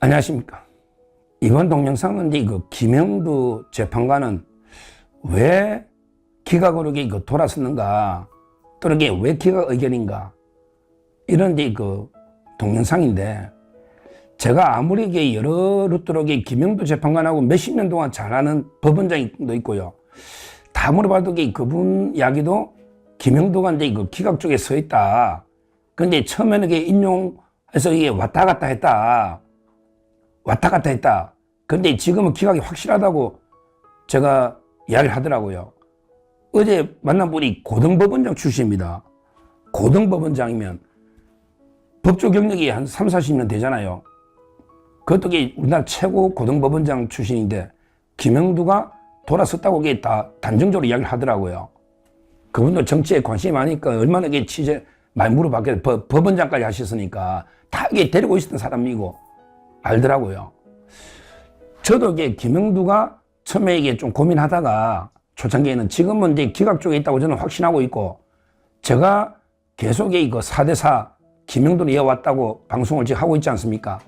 안녕하십니까. 이번 동영상은 이거 김영두 재판관은 왜 기각으로 이거 돌아섰는가, 또는 이게 왜 기각 의견인가, 이런 동영상인데, 제가 아무리 이게 여러 루트로 김영두 재판관하고 몇십 년 동안 잘 아는 법원장도 있고요. 다 물어봐도 그분 이야기도 김영두가 이거 기각 쪽에 서 있다. 근데 처음에는 인용해서 이게 왔다 갔다 했다. 근데 지금은 기각이 확실하다고 제가 이야기를 하더라고요. 어제 만난 분이 고등법원장 출신입니다. 고등법원장이면 법조 경력이 한 3, 40년 되잖아요. 그것도 우리나라 최고 고등법원장 출신인데 김영두가 돌아섰다고 다 단정적으로 이야기를 하더라고요. 그분도 정치에 관심이 많으니까 얼마나 취재 많이 물어봤겠어요. 법원장까지 하셨으니까 다 데리고 있었던 사람이고 알더라고요. 저도 김영두가 처음에 좀 고민하다가 초창기에는, 지금은 기각 쪽에 있다고 저는 확신하고 있고, 제가 계속 4대4 김영두를 이어왔다고 방송을 지금 하고 있지 않습니까?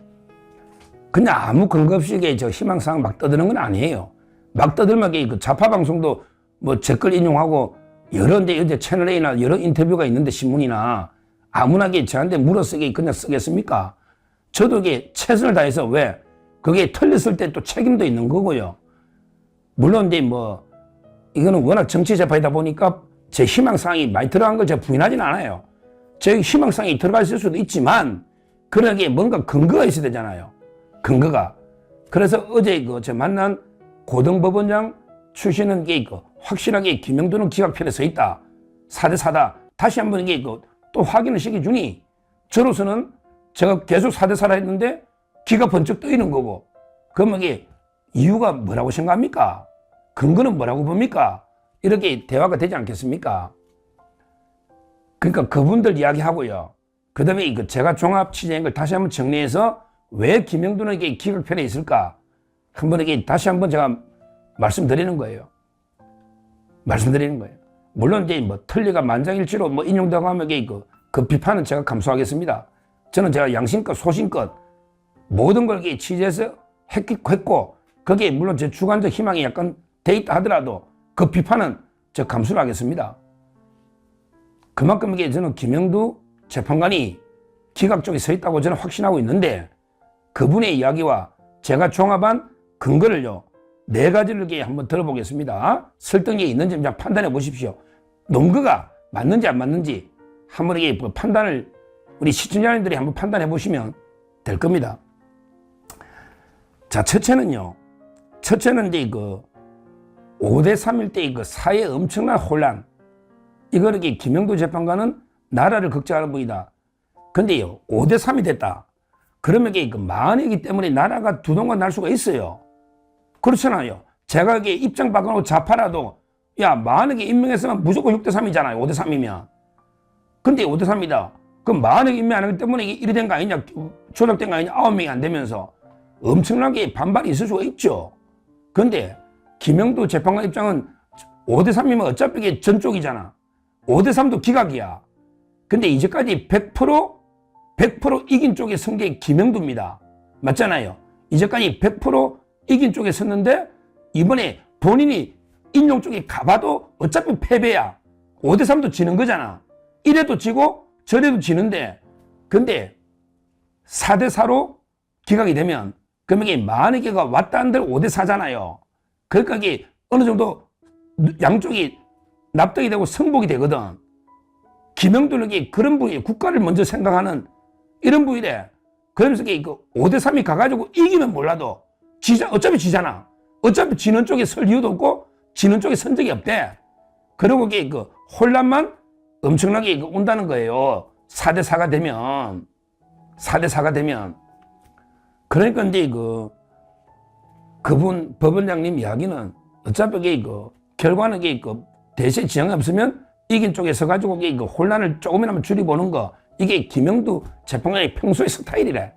그냥 아무 근거 없이 희망사항 막 떠드는 건 아니에요. 막 떠들면 좌파 방송도 제 걸 인용하고 여러 채널A나 여러 인터뷰가 있는데, 신문이나 아무나 저한테 물어서 그냥 쓰겠습니까? 저도 최선을 다해서, 왜? 그게 틀렸을 때 또 책임도 있는 거고요. 물론 이거는 워낙 정치 재판이다 보니까 제 희망사항이 많이 들어간 걸 제가 부인하진 않아요. 제 희망사항이 들어가 있을 수도 있지만, 그러기에 뭔가 근거가 있어야 되잖아요. 근거가. 그래서 어제 제가 만난 고등법원장 출신은 확실하게 김영두는 기각편에 서 있다. 4대4다. 다시 한번 또 확인을 시켜주니, 저로서는 제가 계속 4대4라 했는데 기가 번쩍 떠있는 거고, 그러면 이유가 뭐라고 생각합니까? 근거는 뭐라고 봅니까? 이렇게 대화가 되지 않겠습니까? 그러니까 그분들 이야기하고요. 그 다음에 제가 종합 취재한 걸 다시 한번 정리해서 왜 김영두는 기각편에 있을까? 다시 한번 제가 말씀드리는 거예요. 물론 틀리가 만장일치로 인용되고 하면 그 비판은 제가 감수하겠습니다. 저는 제가 양심껏 소신껏 모든 걸 취재해서 했고, 거기에 물론 제 주관적 희망이 약간 돼 있다 하더라도 그 비판은 제가 감수를 하겠습니다. 그만큼 저는 김영두 재판관이 기각 쪽에 서 있다고 저는 확신하고 있는데, 그분의 이야기와 제가 종합한 근거를요, 4가지를 한번 들어보겠습니다. 설득력이 있는지 한번 판단해 보십시오. 논거가 맞는지 안 맞는지 한번 판단을 우리 시청자님들이 한번 판단해 보시면 될 겁니다. 자, 첫째는 5대3일 때 사회의 엄청난 혼란, 이거를 김영두 재판관은 나라를 걱정하는 분이다. 근데요, 5대3이 됐다. 그러면 만이기 때문에 나라가 두동강 날 수가 있어요. 그렇잖아요. 제가 입장 바꿔놓고 좌파라도, 야, 만약에 임명했으면 무조건 6대3이잖아요. 5대3이면. 근데 5대3이다. 그럼 만약에 임명 안 하기 때문에 이래 된 거 아니냐, 조작된 거 아니냐, 9명이 안 되면서 엄청나게 반발이 있을 수가 있죠. 근데 김영두 재판관 입장은 5대3이면 어차피 전쪽이잖아. 5대3도 기각이야. 근데 이제까지 100% 이긴 쪽에 선 게 김영두입니다. 맞잖아요. 이제까지 100% 이긴 쪽에 섰는데, 이번에 본인이 인용 쪽에 가봐도 어차피 패배야. 5대3도 지는 거잖아. 이래도 지고 저래도 지는데, 근데 4대4로 기각이 되면, 그러면 만여 개가 왔다 한들 5대4잖아요. 그러니까 어느 정도 양쪽이 납득이 되고 승복이 되거든. 김영두는 그런 분이 국가를 먼저 생각하는 이런 분이래. 그러면서 5대3이 가가지고 이기면 몰라도 어차피 지잖아. 어차피 지는 쪽에 설 이유도 없고 지는 쪽에 선 적이 없대. 그리고 혼란만 엄청나게 온다는 거예요. 4대4가 되면. 그러니까 그분 법원장님 이야기는 어차피 결과는 대세 지형이 없으면 이긴 쪽에 서가지고 혼란을 조금이나마 줄여보는 거, 이게 김영두 재판관의 평소의 스타일이래.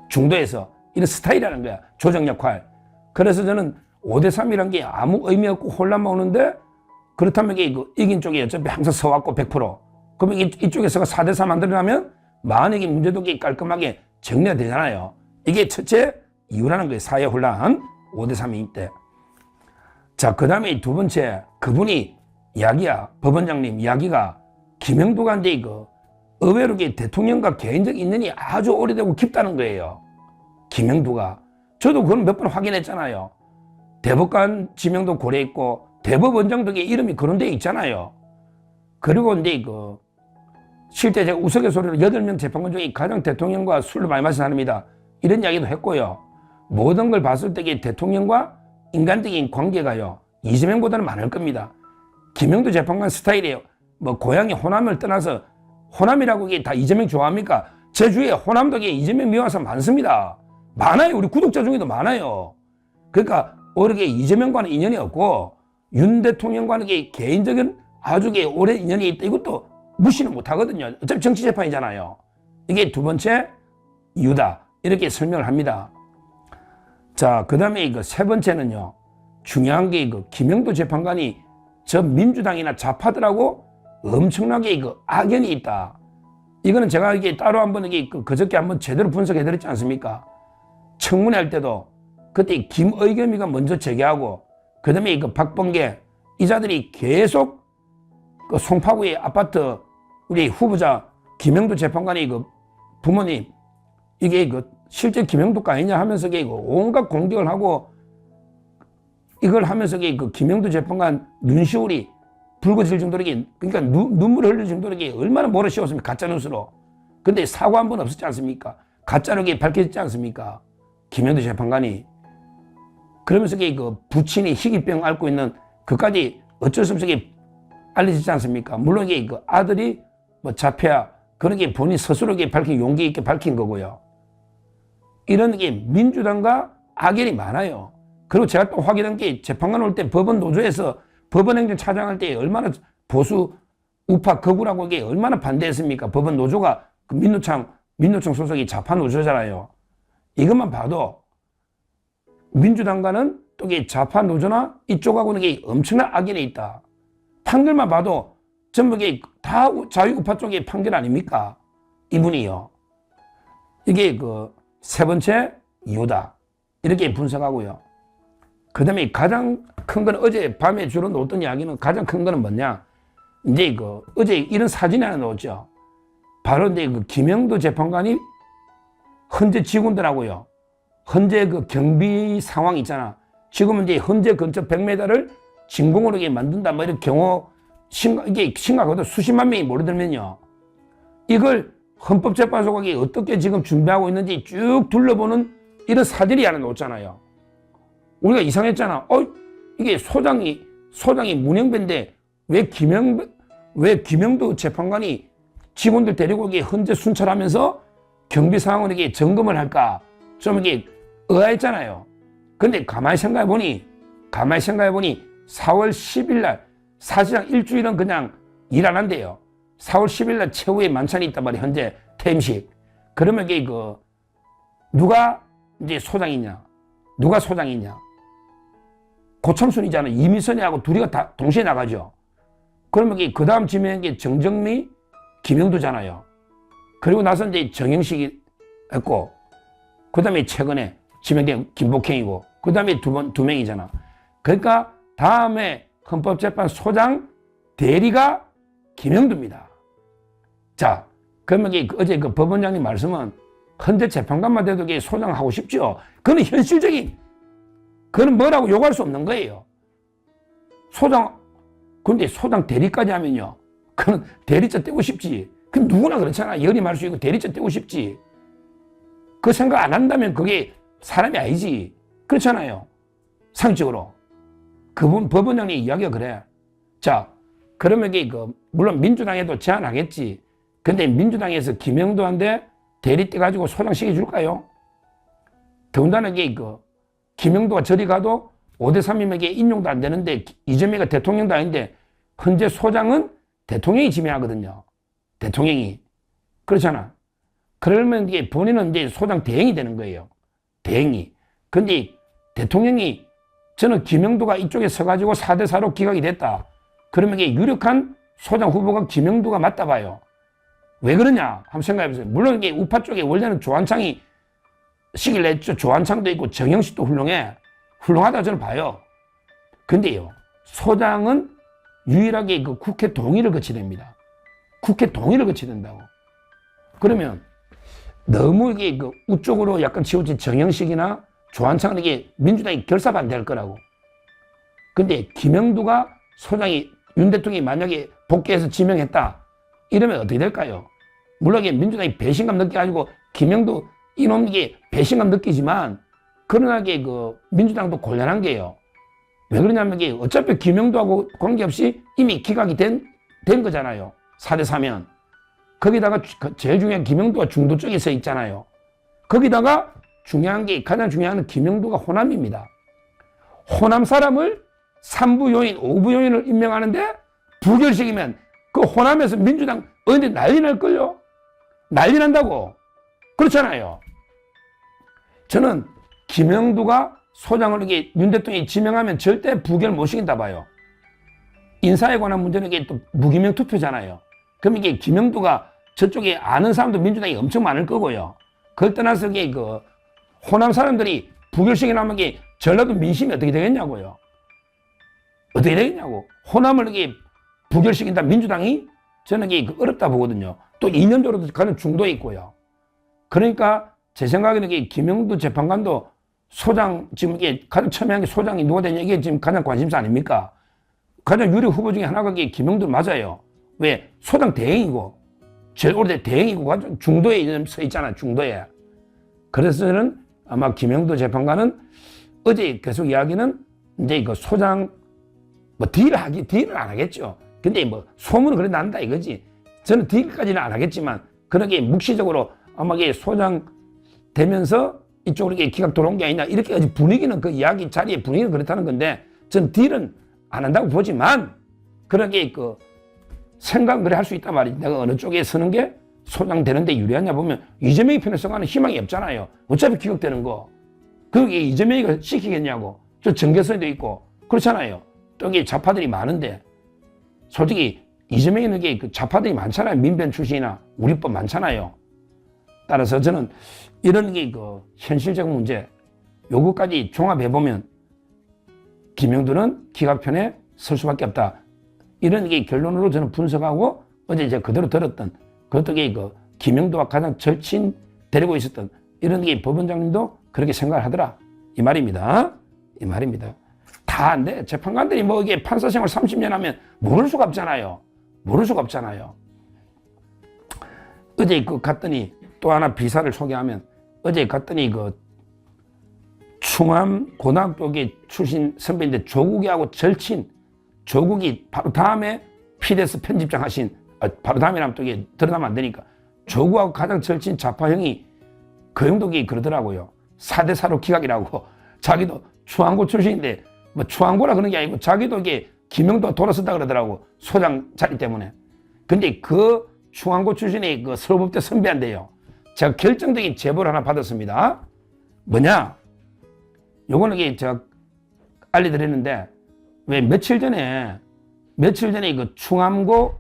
중도에서 이런 스타일이라는 거야. 조정 역할. 그래서 저는 5대3이란 게 아무 의미 없고 혼란만 오는데, 그렇다면 이긴 쪽에 어차피 항상 서왔고 100%. 그러면 이쪽에서가 4대4 만들어가면 만약에 문제도 깔끔하게 정리가 되잖아요. 이게 첫째 이유라는 거예요. 사회 혼란 5대3인 때. 자, 그 다음에 두 번째, 그분이 법원장님 이야기가 김영도가 이제 의외로 대통령과 개인적 인연이 아주 오래되고 깊다는 거예요. 김영도가. 저도 그건 몇 번 확인했잖아요. 대법관 지명도 고려했고, 대법원장도 이름이 거론되어 있잖아요. 그리고 이제 실제 제가 우스갯소리로 8명 재판관 중에 가장 대통령과 술을 많이 마신 사람이다. 이런 이야기도 했고요. 모든 걸 봤을 때 대통령과 인간적인 관계가요, 이재명보다는 많을 겁니다. 김영도 재판관 스타일이에요. 뭐 고향이 호남을 떠나서 호남이라고 이게 다 이재명 좋아합니까? 제 주위에 호남도 이재명 미워하는 사람 많습니다. 많아요. 우리 구독자 중에도 많아요. 그러니까 오히려 이재명과는 인연이 없고 윤 대통령과는 개인적인 아주 오랜 인연이 있다. 이것도 무시는 못 하거든요. 어차피 정치 재판이잖아요. 이게 두 번째 이유다. 이렇게 설명을 합니다. 자, 그 다음에 세 번째는요. 중요한 게 김영도 재판관이 저 민주당이나 좌파들하고 엄청나게 악연이 있다. 이거는 제가 따로 한번 그저께 한번 제대로 분석해 드렸지 않습니까? 청문회 할 때도 그때 김의겸이가 먼저 제기하고 그 다음에 박범계 이자들이 계속 송파구의 아파트 우리 후보자 김영도 재판관이 부모님 이게 실제 김영도가 아니냐 하면서 온갖 공격을 하고 이걸 하면서 김영도 재판관 눈시울이 붉어질 정도로 그러니까 눈물을 흘릴 정도로 얼마나 몰아씌웠습니까? 가짜뉴스로. 근데 사과 한 번 없었지 않습니까? 가짜로 밝혀졌지 않습니까? 김영도 재판관이. 그러면서 부친이 희귀병 앓고 있는 그까지 어쩔 수 없이 알려지지 않습니까? 물론 아들이 뭐 자폐야 그런 게 본인 스스로 밝힌 용기 있게 밝힌 거고요. 이런 게 민주당과 악연이 많아요. 그리고 제가 또 확인한 게 재판관 올 때 법원 노조에서 법원행정 차장할 때 얼마나 보수 우파 극우라고 이게 얼마나 반대했습니까? 법원 노조가 민노총 소속이 좌파 노조잖아요. 이것만 봐도 민주당과는 또 좌파 노조나 이쪽하고는 엄청난 악연이 있다. 판결만 봐도 전부 다 자유우파 쪽의 판결 아닙니까? 이분이요. 이게 세 번째 이유다. 이렇게 분석하고요. 그 다음에 가장 큰 건 어제 밤에 주로 놓았던 이야기는 가장 큰 거는 뭐냐. 이제 어제 이런 사진이 하나 나왔죠. 바로 이제 김영도 재판관이 헌재 직원들하고요. 헌재 경비 상황 있잖아. 지금은 이제 헌재 근처 100m를 진공으로 만든다. 뭐 이런 경우 이게 심각하거든. 수십만 명이 몰려들면요. 이걸 헌법재판소가 어떻게 지금 준비하고 있는지 쭉 둘러보는 이런 사진이 하나 나왔잖아요. 우리가 이상했잖아. 이게 소장이 문영배인데 왜 김영도 재판관이 직원들 데리고 헌재 순찰하면서 경비 상황을 점검을 할까? 좀 의아했잖아요. 근데 가만히 생각해 보니 4월 10일 날 사실상 일주일은 그냥 일 안 한대요. 4월 10일 날 최후의 만찬이 있단 말이에요. 현재 퇴임식. 그러면 누가 이제 소장이냐? 누가 소장이냐? 고창순이잖아. 이미선이하고 둘이가 다 동시에 나가죠. 그러면 그 다음 지명한 게 정정미, 김영도잖아요. 그리고 나서 이제 정영식이 했고, 그 다음에 최근에 지명된 김복행이고, 그 다음에 두 명이잖아. 그러니까 다음에 헌법재판 소장 대리가 김영도입니다. 자, 그러면 어제 법원장님 말씀은 헌재 재판관만 돼도 소장하고 싶죠. 그건 현실적인, 그건 뭐라고 요구할 수 없는 거예요. 근데 소장 대리까지 하면요. 그건 대리자 떼고 싶지. 그 누구나 그렇잖아. 열이 말 수 있고 대리자 떼고 싶지. 그 생각 안 한다면 그게 사람이 아니지. 그렇잖아요. 상식적으로. 그분 법원장님 이야기가 그래. 자, 그러면 물론 민주당에도 제안하겠지. 근데 민주당에서 김영도한테 대리 떼가지고 소장시켜 줄까요? 더군다나 김영도가 저리 가도 5대3임에게 인용도 안 되는데 이재명이가 대통령도 아닌데 현재 소장은 대통령이 지명하거든요. 대통령이. 그렇잖아. 그러면 본인은 이제 소장 대행이 되는 거예요. 대행이. 근데 대통령이 저는 김영도가 이쪽에 서가지고 4대4로 기각이 됐다. 그러면 유력한 소장 후보가 김영도가 맞다 봐요. 왜 그러냐? 한번 생각해 보세요. 물론 우파 쪽에 원래는 조한창이 시기를 냈죠. 조한창도 있고 정영식도 훌륭하다 저는 봐요. 근데요, 소장은 유일하게 그 국회 동의를 거쳐야 됩니다. 국회 동의를 거쳐야 된다고. 그러면 너무 이게 그 우쪽으로 약간 치우친 정영식이나 조한창은 이게 민주당이 결사 반대할 거라고. 근데 김영두가 소장이 윤 대통령이 만약에 복귀해서 지명했다 이러면 어떻게 될까요? 물론 이게 민주당이 배신감 느껴가지고 김영두 이놈에게 배신감 느끼지만, 그러나 이게 그 민주당도 곤란한 게요. 왜 그러냐면 이게 어차피 김영두하고 관계없이 이미 기각이 된 거잖아요. 4대4면. 거기다가 제일 중요한 김영두가 중도 쪽에 서 있잖아요. 거기다가 가장 중요한 건 김영두가 호남입니다. 호남 사람을 3부 요인, 5부 요인을 임명하는데 부결식이면 그 호남에서 민주당 어디 난리 날걸요? 난리 난다고. 그렇잖아요. 저는 김영두가 소장을 이게 윤 대통령이 지명하면 절대 부결 못 시킨다 봐요. 인사에 관한 문제는 이게 또 무기명 투표잖아요. 그럼 이게 김영두가 저쪽에 아는 사람도 민주당이 엄청 많을 거고요. 그걸 떠나서 이게 그 호남 사람들이 부결식이 나면 이게 전라도 민심이 어떻게 되겠냐고요. 어떻게 되겠냐고. 호남을 이게 부결시킨다 민주당이 저는 이게 어렵다 보거든요. 또 이념적으로도 가는 중도에 있고요. 그러니까 제 생각에는 이게 김영두 재판관도 소장, 지금 이게 가장 첨예한 게 소장이 누가 되냐, 이게 지금 가장 관심사 아닙니까? 가장 유력 후보 중에 하나가 이게 김영두 맞아요. 왜? 소장 대행이고, 제일 오래된 대행이고, 가장 중도에 서 있잖아요, 중도에. 그래서 저는 아마 김영두 재판관은 어제 계속 이야기는 이제 그 소장, 뭐 딜을 안 하겠죠. 근데 뭐 소문은 그래 난다 이거지. 저는 딜까지는 안 하겠지만, 그렇게 묵시적으로 아마 이게 소장 되면서 이쪽으로 이렇게 기각 들어온 게 아니냐, 이렇게 분위기는 그 이야기 자리의 분위기는 그렇다는 건데, 전 딜은 안 한다고 보지만, 그렇게 그 생각은 그래 할 수 있단 말이지. 내가 어느 쪽에 서는 게 소장 되는데 유리하냐 보면 이재명이 편에 서가는 희망이 없잖아요. 어차피 기각되는 거. 그게 이재명이가 시키겠냐고. 저 정계선에도 있고 그렇잖아요. 또 이게 좌파들이 많은데, 솔직히 이재명이는 게 그 좌파들이 많잖아요. 민변 출신이나 우리법 많잖아요. 따라서 저는 이런 게 그 현실적 문제, 요거까지 종합해보면 김영두는 기각편에 설 수밖에 없다. 이런 게 결론으로 저는 분석하고, 어제 제가 그대로 들었던 그것도 그 김영두와 가장 절친 데리고 있었던 이런 게 법원장님도 그렇게 생각을 하더라. 이 말입니다. 이 말입니다. 다 안 돼. 재판관들이 뭐 이게 판사 생활 30년 하면 모를 수가 없잖아요. 모를 수가 없잖아요. 어제 그 갔더니 또 하나 비사를 소개하면, 어제 갔더니 그 충암 고등학교에 출신 선배인데 조국이하고 절친, 조국이 바로 다음에 피데스 편집장 하신, 바로 다음이라면 또 이게 드러나면 안 되니까, 조국하고 가장 절친 좌파 형이 그 형독이 그러더라고요. 4대4로 기각이라고. 자기도 충암고 출신인데, 뭐 충암고라 그런 게 아니고 자기도 이게 김영도가 돌아섰다 그러더라고. 소장 자리 때문에. 근데 그 충암고 출신의 그 서울법대 선배한테요, 제가 결정적인 제보를 하나 받았습니다. 뭐냐? 요거는 이게 제가 알려드렸는데, 왜 며칠 전에 그 충암고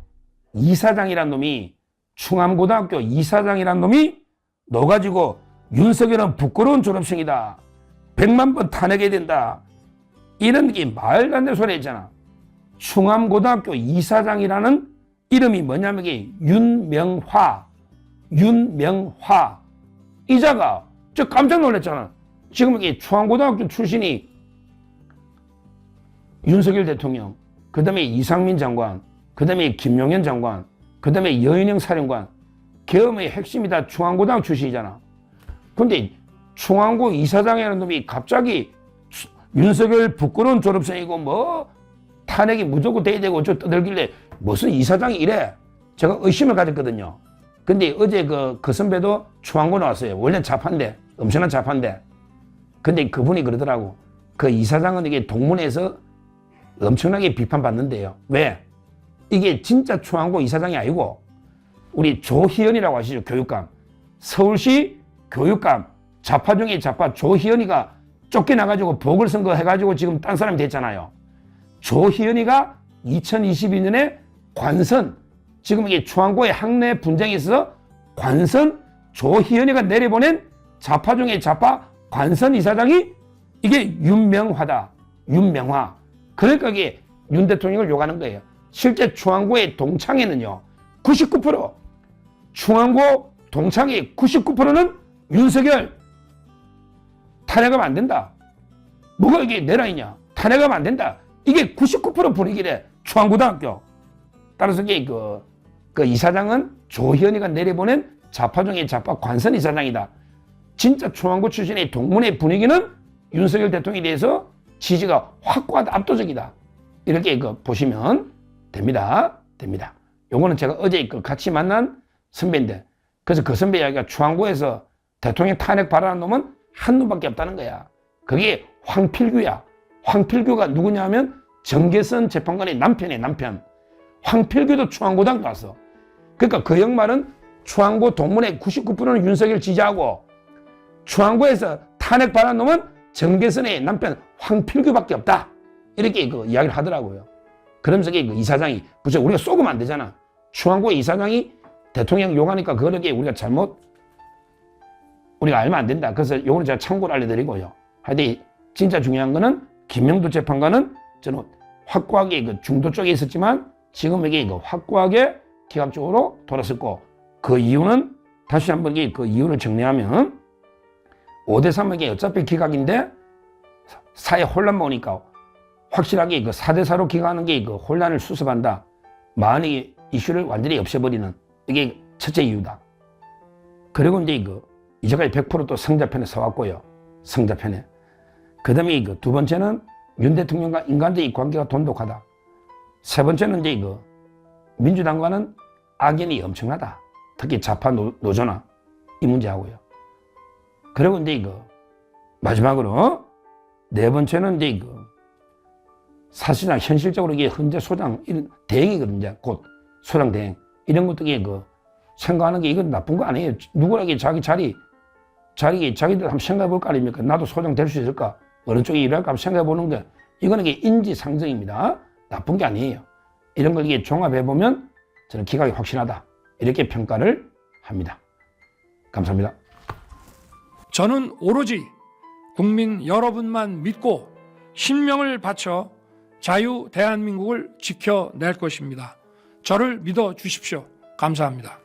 이사장이란 놈이, 충암고등학교 이사장이란 놈이 넣어가지고 윤석열은 부끄러운 졸업생이다. 100만 번 탄핵해야 된다. 이런 게 말도 안 되는 소리 했잖아. 충암고등학교 이사장이라는 이름이 뭐냐면 이게 윤명화. 이자가 저 깜짝 놀랐잖아. 지금 이게 충암고등학교 출신이 윤석열 대통령, 그 다음에 이상민 장관, 그 다음에 김용현 장관, 그 다음에 여인영 사령관, 계엄의 핵심이 다 충암고등학교 출신이잖아. 근데 충암고 이사장이라는 놈이 갑자기 윤석열 부끄러운 졸업생이고 뭐 탄핵이 무조건 돼야 되고 저 떠들길래 무슨 이사장이 이래? 제가 의심을 가졌거든요. 근데 어제 그 선배도 충암고 나왔어요. 원래 좌파인데, 엄청난 좌파인데. 근데 그분이 그러더라고. 그 이사장은 이게 동문회에서 엄청나게 비판받는데요. 왜? 이게 진짜 충암고 이사장이 아니고, 우리 조희연이라고 아시죠? 교육감. 서울시 교육감, 좌파 중에 좌파 조희연이가 쫓겨나가지고 보궐선거 해가지고 지금 딴 사람이 됐잖아요. 조희연이가 2022년에 관선, 지금 이게 충암고의 학내 분쟁이 있어서 관선 조희연이가 내려보낸 좌파 중에 좌파 관선 이사장이 이게 윤명화다. 윤명화. 그러니까 이게 윤 대통령을 욕하는 거예요. 실제 중앙고의 동창회는요. 99% 중앙고 동창회 99%는 윤석열 탄핵하면 안 된다. 뭐가 이게 내 라인이냐. 탄핵하면 안 된다. 이게 99% 분위기래. 중앙고등학교. 따라서 이게 그 이사장은 조현이가 내려보낸 좌파 중에 좌파 관선 이사장이다. 진짜 중앙고 출신의 동문회 분위기는 윤석열 대통령에 대해서 지지가 확고하다, 압도적이다. 이렇게 보시면 됩니다. 요거는 제가 어제 같이 만난 선배인데, 그래서 그 선배 이야기가 중앙고에서 대통령 탄핵 발언한 놈은 한 놈밖에 없다는 거야. 그게 황필규야. 황필규가 누구냐면 정계선 재판관의 남편이야, 남편. 황필규도 중앙고등학교 왔어. 그러니까 그 형말은 중앙고 동문회 99%는 윤석열 지지하고 중앙고에서 탄핵 발언한 놈은 정계선의 남편 황필규밖에 없다. 이렇게 이야기를 하더라고요. 그러면서 그 이사장이, 부쩍 우리가 쏘으면 안 되잖아. 중앙고 이사장이 대통령 욕하니까 그렇게 우리가 우리가 알면 안 된다. 그래서 요거는 제가 참고를 알려드리고요. 하여튼 진짜 중요한 거는 김영두 재판관은 저는 확고하게 중도 쪽에 있었지만 지금 이게 확고하게 기각 쪽으로 돌았었고, 그 이유는 다시 한번 그 이유를 정리하면 5대3에게 어차피 기각인데 사회 혼란만 오니까 확실하게 4대4로 기각하는 게 혼란을 수습한다. 만약에 이슈를 완전히 없애버리는 이게 첫째 이유다. 그리고 이제 이제까지 100% 또 성자편에 서왔고요. 성자편에. 그 다음에 두 번째는 윤 대통령과 인간적인 관계가 돈독하다. 세 번째는 이제 민주당과는 악연이 엄청나다. 특히 좌파 노조나 이 문제하고요. 그리고 이제 마지막으로 네 번째는 이제 사실상 현실적으로 이게 현재 소장 이런 대행이거든요. 곧 소장 대행 이런 것들이 생각하는 게 이건 나쁜 거 아니에요. 누구에게 자기들 한번 생각해 볼 거 아닙니까? 나도 소장 될 수 있을까? 어느 쪽에 일할까 한번 생각해 보는 게 이거는 이게 인지상정입니다. 나쁜 게 아니에요. 이런 걸 이게 종합해 보면 저는 기각이 확실하다. 이렇게 평가를 합니다. 감사합니다. 저는 오로지 국민 여러분만 믿고 신명을 바쳐 자유 대한민국을 지켜낼 것입니다. 저를 믿어 주십시오. 감사합니다.